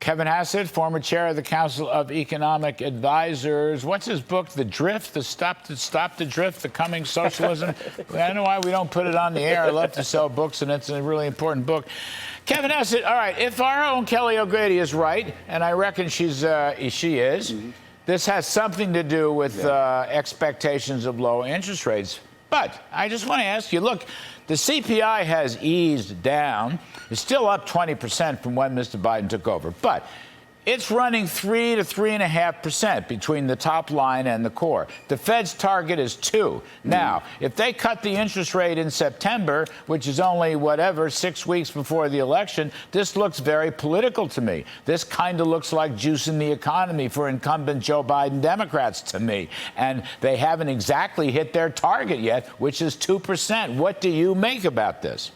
Kevin Hassett, former chair of the Council of Economic Advisors. What's his book? The Drift, the Stop the Drift, the Coming Socialism. I don't know why we don't put it on the air. I love to sell books, and it's a really important book. Kevin Hassett, all right, if our own Kelly O'Grady is right, and I reckon she is, this has something to do with expectations of low interest rates. But I just want to ask you, look, the CPI has eased down. It's still up 20% from when Mr. Biden took over. But it's running 3 to 3.5% between the top line and the core. The Fed's target is 2. Now, if they cut the interest rate in September, which is only, 6 weeks before the election, this looks very political to me. This kind of looks like juicing the economy for incumbent Joe Biden Democrats to me. And they haven't exactly hit their target yet, which is 2%. What do you make about this?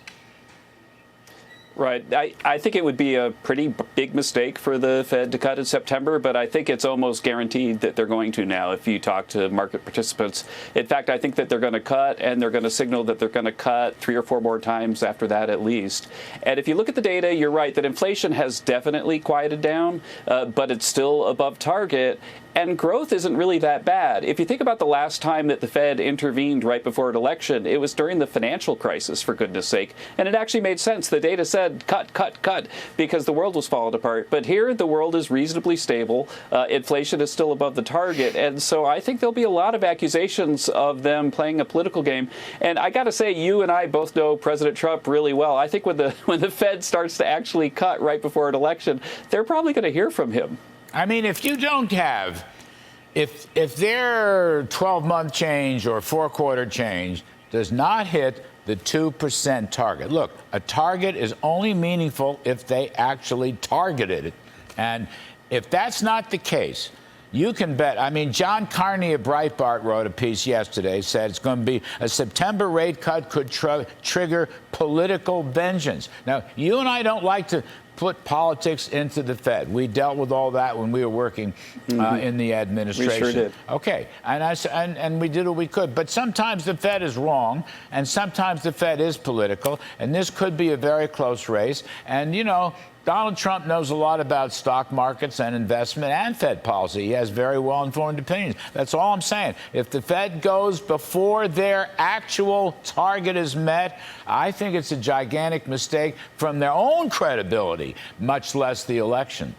Right. I think it would be a pretty big mistake for the Fed to cut in September, but I think it's almost guaranteed that they're going to now if you talk to market participants. In fact, I think that they're going to cut, and they're going to signal that they're going to cut 3 or 4 more times after that at least. And if you look at the data, you're right that inflation has definitely quieted down, but it's still above target. And growth isn't really that bad. If you think about the last time that the Fed intervened right before an election, it was during the financial crisis, for goodness sake. And it actually made sense. The data said cut, cut, cut, because the world was falling apart. But here, the world is reasonably stable. Inflation is still above the target. And so I think there'll be a lot of accusations of them playing a political game. And I got to say, you and I both know President Trump really well. I think when the Fed starts to actually cut right before an election, they're probably going to hear from him. I mean, if you don't have, if their 12-month change or 4-quarter change does not hit the 2% target. Look, a target is only meaningful if they actually targeted it. And if that's not the case, you can bet. I mean, John Carney of Breitbart wrote a piece yesterday, said it's going to be a September rate cut could trigger political vengeance. Now, you and I don't like to put politics into the Fed. We dealt with all that when we were working in the administration. We sure did. Okay, and we did what we could. But sometimes the Fed is wrong, and sometimes the Fed is political, and this could be a very close race. And, you know, Donald Trump knows a lot about stock markets and investment and Fed policy. He has very well-informed opinions. That's all I'm saying. If the Fed goes before their actual target is met, I think it's a gigantic mistake from their own credibility, much less the election.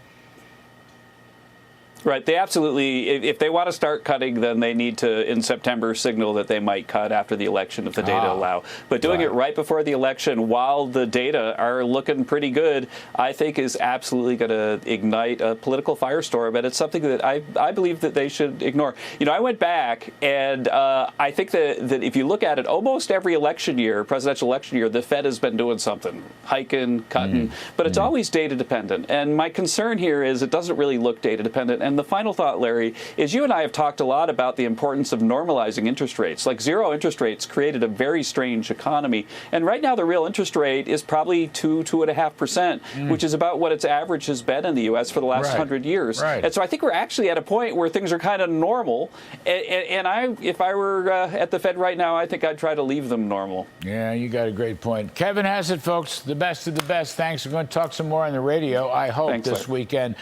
Right. They absolutely, if they want to start cutting, then they need to, in September, signal that they might cut after the election if the data allow. But doing it right before the election while the data are looking pretty good, I think is absolutely going to ignite a political firestorm. And it's something that I believe that they should ignore. You know, I went back and I think that if you look at it, almost every election year, presidential election year, the Fed has been doing something, hiking, cutting, but it's always data dependent. And my concern here is it doesn't really look data dependent. And the final thought, Larry, is you and I have talked a lot about the importance of normalizing interest rates. Like zero interest rates created a very strange economy. And right now the real interest rate is probably 2.5%, which is about what its average has been in the U.S. for the last 100 years. And so I think we're actually at a point where things are kind of normal. And if I were at the Fed right now, I think I'd try to leave them normal. Yeah, you got a great point. Kevin Hassett, folks, the best of the best. Thanks. We're going to talk some more on the radio, I hope, this weekend.